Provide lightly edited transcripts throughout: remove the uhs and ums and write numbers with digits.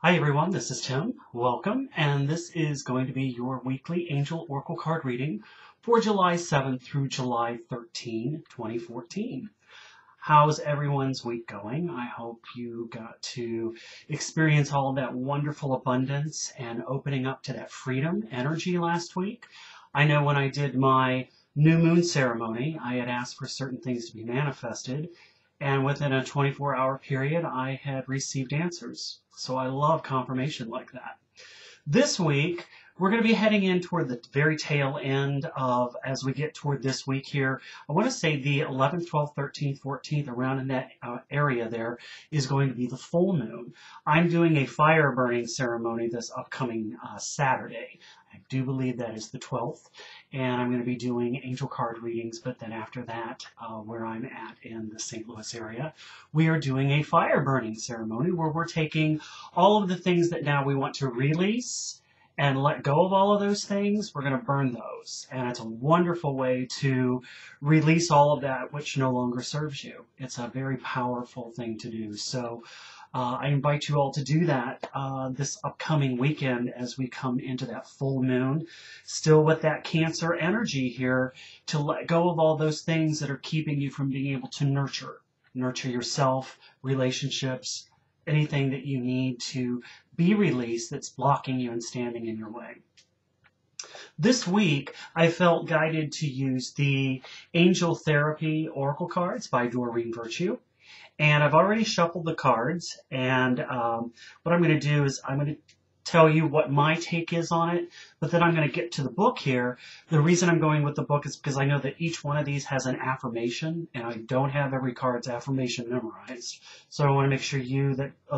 Hi everyone, this is Tim. Welcome, and this is going to be your weekly Angel Oracle card reading for July 7th through July 13, 2014. How's everyone's week going? I hope you got to experience all of that wonderful abundance and opening up to that freedom energy last week. I know when I did my new moon ceremony, I had asked for certain things to be manifested, and within a 24-hour period, I had received answers. So I love confirmation like that. This week, we're going to be heading in toward the very tail end of, as we get toward this week here, I want to say the 11th, 12th, 13th, 14th, around in that area there is going to be the full moon. I'm doing a fire burning ceremony this upcoming Saturday. I do believe that is the 12th, and I'm going to be doing angel card readings, but then after that, where I'm at in the St. Louis area, we are doing a fire burning ceremony where we're taking all of the things that now we want to release and let go of all of those things. We're going to burn those. And it's a wonderful way to release all of that which no longer serves you. It's a very powerful thing to do. So I invite you all to do that this upcoming weekend as we come into that full moon, still with that Cancer energy here, to let go of all those things that are keeping you from being able to nurture yourself, relationships, anything that you need to be released that's blocking you and standing in your way. This week, I felt guided to use the Angel Therapy Oracle cards by Doreen Virtue. And I've already shuffled the cards, and what I'm going to do is I'm going to tell you what my take is on it, but then I'm going to get to the book here. The reason I'm going with the book is because I know that each one of these has an affirmation, and I don't have every card's affirmation memorized. So I want to make sure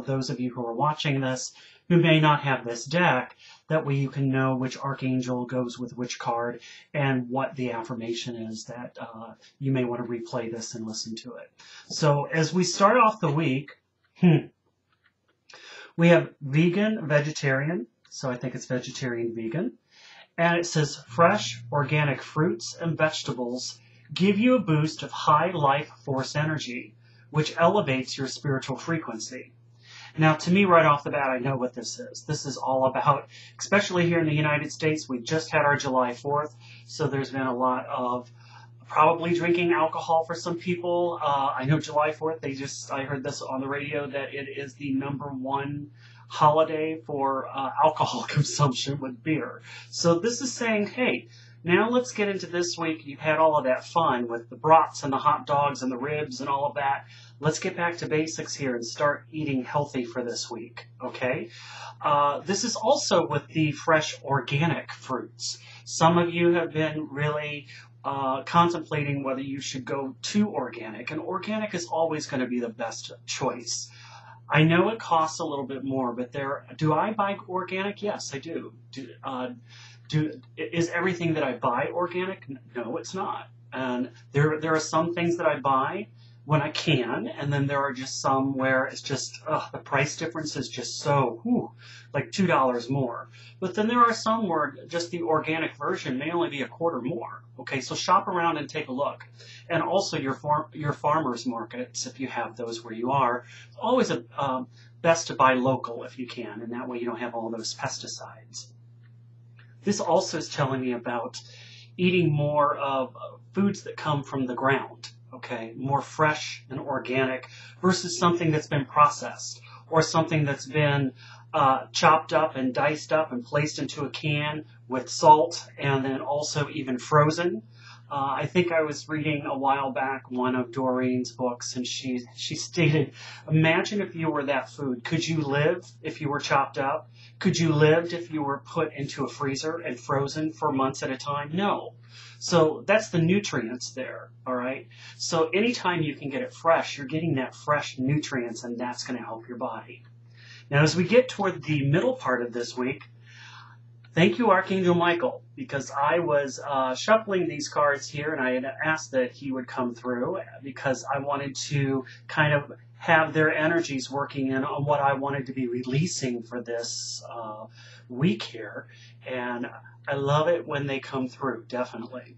those of you who are watching this, who may not have this deck, that way you can know which archangel goes with which card and what the affirmation is that you may want to replay this and listen to it. So as we start off the week, we have vegan, vegetarian, so I think it's vegetarian, vegan. And it says fresh, organic fruits and vegetables give you a boost of high life force energy, which elevates your spiritual frequency. Now, to me, right off the bat, I know what this is. This is all about, especially here in the United States, we just had our July 4th, so there's been a lot of probably drinking alcohol for some people. I know July 4th, I heard this on the radio, that it is the #1 holiday for alcohol consumption with beer. So this is saying, hey, now let's get into this week. You've had all of that fun with the brats and the hot dogs and the ribs and all of that. Let's get back to basics here and start eating healthy for this week, okay? This is also with the fresh organic fruits. Some of you have been really contemplating whether you should go to organic, and organic is always going to be the best choice. I know it costs a little bit more, but do I buy organic? Yes, I do. Is everything that I buy organic? No, it's not. And there are some things that I buy when I can, and then there are just some where it's just the price difference is just so like $2 more. But then there are some where just the organic version may only be a quarter more. Okay, so shop around and take a look. And also your farmers markets, if you have those where you are, it's always best to buy local if you can, and that way you don't have all those pesticides. This also is telling me about eating more of foods that come from the ground. Okay, more fresh and organic versus something that's been processed or something that's been chopped up and diced up and placed into a can with salt and then also even frozen. I think I was reading a while back one of Doreen's books, and she stated, imagine if you were that food. Could you live if you were chopped up? Could you live if you were put into a freezer and frozen for months at a time? No. So that's the nutrients there, all right? So anytime you can get it fresh, you're getting that fresh nutrients, and that's going to help your body. Now, as we get toward the middle part of this week, thank you, Archangel Michael, because I was shuffling these cards here, and I had asked that he would come through because I wanted to kind of have their energies working in on what I wanted to be releasing for this week here. And I love it when they come through, definitely.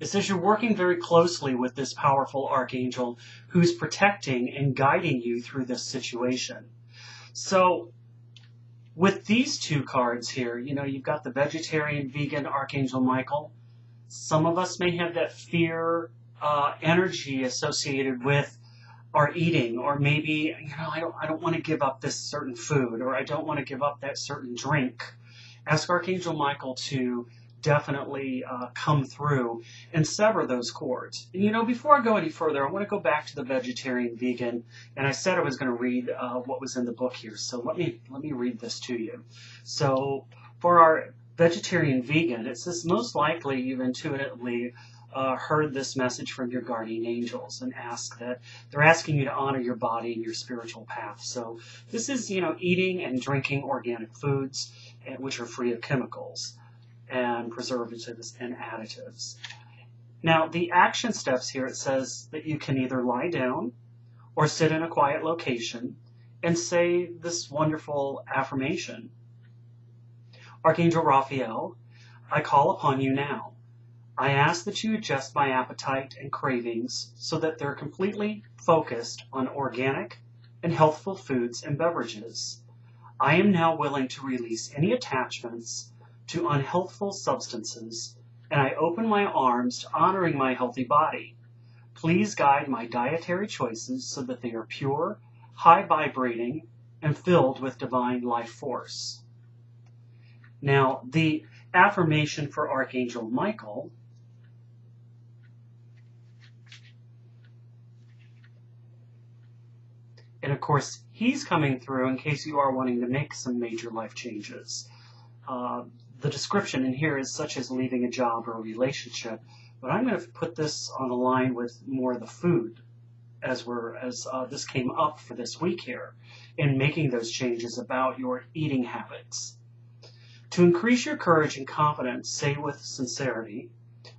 It says you're working very closely with this powerful archangel who's protecting and guiding you through this situation. So with these two cards here, you've got the vegetarian, vegan Archangel Michael. Some of us may have that fear energy associated with our eating, or maybe, I don't want to give up this certain food, or I don't want to give up that certain drink. Ask Archangel Michael to definitely come through and sever those cords. And, before I go any further, I want to go back to the vegetarian vegan, and I said I was going to read what was in the book here. So let me read this to you. So for our vegetarian vegan, it says most likely you've intuitively heard this message from your guardian angels and they're asking you to honor your body and your spiritual path. So this is, eating and drinking organic foods, which are free of chemicals and preservatives and additives. Now, the action steps here, it says that you can either lie down or sit in a quiet location and say this wonderful affirmation. Archangel Raphael, I call upon you now. I ask that you adjust my appetite and cravings so that they're completely focused on organic and healthful foods and beverages. I am now willing to release any attachments to unhealthful substances, and I open my arms to honoring my healthy body. Please guide my dietary choices so that they are pure, high vibrating, and filled with divine life force. Now, the affirmation for Archangel Michael and of course, he's coming through in case you are wanting to make some major life changes. The description in here is such as leaving a job or a relationship, but I'm going to put this on a line with more of the food as this came up for this week here in making those changes about your eating habits. To increase your courage and confidence, say with sincerity,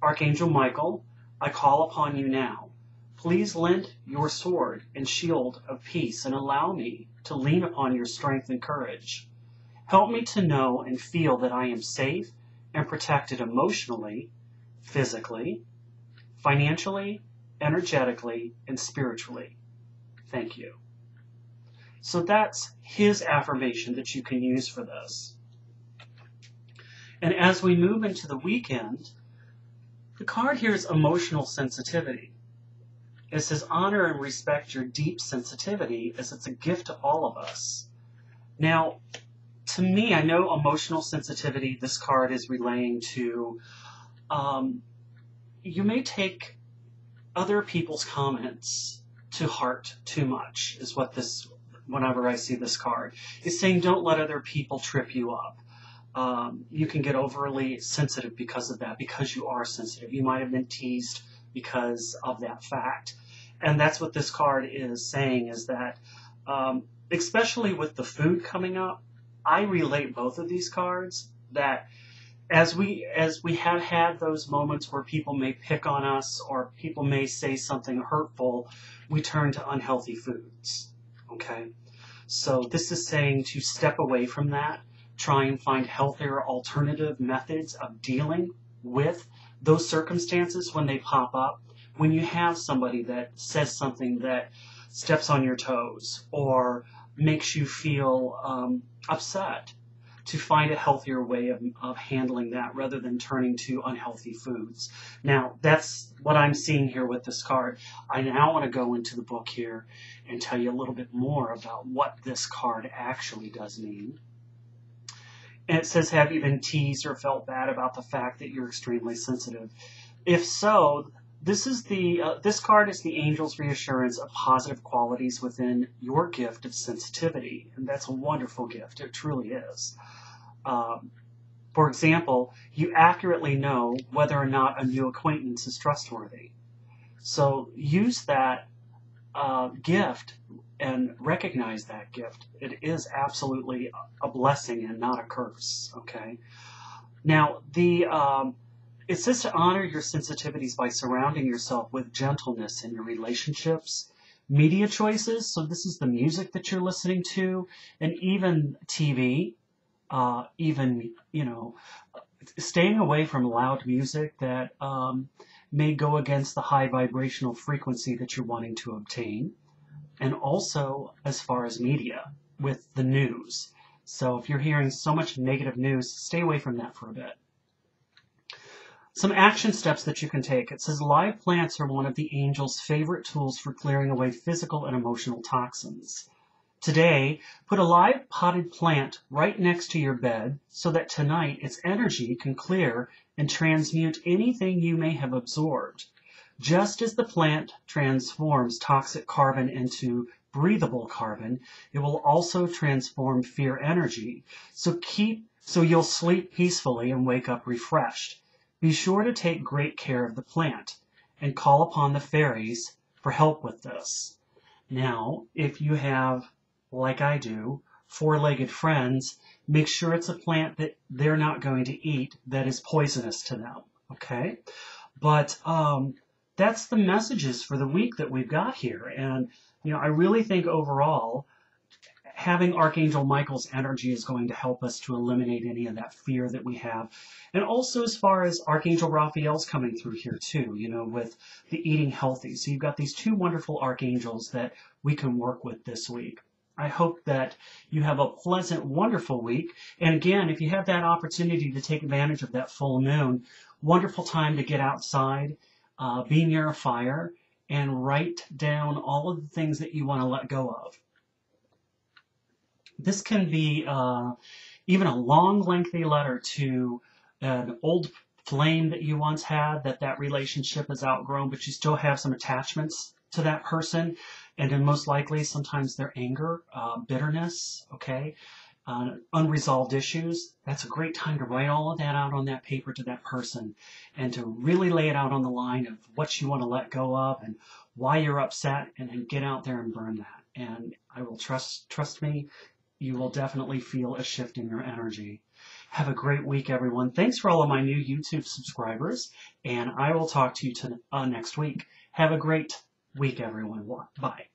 Archangel Michael, I call upon you now. Please lend your sword and shield of peace and allow me to lean upon your strength and courage. Help me to know and feel that I am safe and protected emotionally, physically, financially, energetically, and spiritually. Thank you. So that's his affirmation that you can use for this. And as we move into the weekend, the card here is emotional sensitivity. It says honor and respect your deep sensitivity as it's a gift to all of us. Now, to me, I know emotional sensitivity, this card is relaying to, you may take other people's comments to heart too much, is what whenever I see this card. It's saying don't let other people trip you up. You can get overly sensitive because of that, because you are sensitive. You might have been teased because of that fact. And that's what this card is saying, is that, especially with the food coming up, I relate both of these cards, that as we have had those moments where people may pick on us or people may say something hurtful, we turn to unhealthy foods, okay? So this is saying to step away from that, try and find healthier alternative methods of dealing with those circumstances when they pop up. When you have somebody that says something that steps on your toes or makes you feel upset, to find a healthier way of handling that rather than turning to unhealthy foods. Now, that's what I'm seeing here with this card. I now want to go into the book here and tell you a little bit more about what this card actually does mean. And it says, have you been teased or felt bad about the fact that you're extremely sensitive? If so, this card is the angel's reassurance of positive qualities within your gift of sensitivity. And that's a wonderful gift. It truly is. For example, you accurately know whether or not a new acquaintance is trustworthy. So use that gift and recognize that gift. It is absolutely a blessing and not a curse. Okay. Now, it says to honor your sensitivities by surrounding yourself with gentleness in your relationships, media choices. So this is the music that you're listening to, and even TV, staying away from loud music that may go against the high vibrational frequency that you're wanting to obtain. And also as far as media. with the news. So if you're hearing so much negative news, stay away from that for a bit. Some action steps that you can take. It says live plants are one of the angel's favorite tools for clearing away physical and emotional toxins. Today, put a live potted plant right next to your bed so that tonight its energy can clear and transmute anything you may have absorbed. Just as the plant transforms toxic carbon into breathable carbon, it will also transform fear energy. So you'll sleep peacefully and wake up refreshed. Be sure to take great care of the plant and call upon the fairies for help with this. Now, if you have, like I do, four-legged friends, make sure it's a plant that they're not going to eat that is poisonous to them, okay? But that's the messages for the week that we've got here. And, I really think overall, having Archangel Michael's energy is going to help us to eliminate any of that fear that we have. And also as far as Archangel Raphael's coming through here too, with the eating healthy. So you've got these two wonderful archangels that we can work with this week. I hope that you have a pleasant, wonderful week. And again, if you have that opportunity to take advantage of that full moon, wonderful time to get outside, be near a fire, and write down all of the things that you want to let go of. This can be even a long, lengthy letter to an old flame that you once had, that relationship is outgrown, but you still have some attachments to that person, and then most likely sometimes their anger, bitterness, okay, unresolved issues. That's a great time to write all of that out on that paper to that person and to really lay it out on the line of what you want to let go of and why you're upset, and then get out there and burn that. And I will trust me, you will definitely feel a shift in your energy. Have a great week, everyone. Thanks for all of my new YouTube subscribers, and I will talk to you next week. Have a great week, everyone. Bye.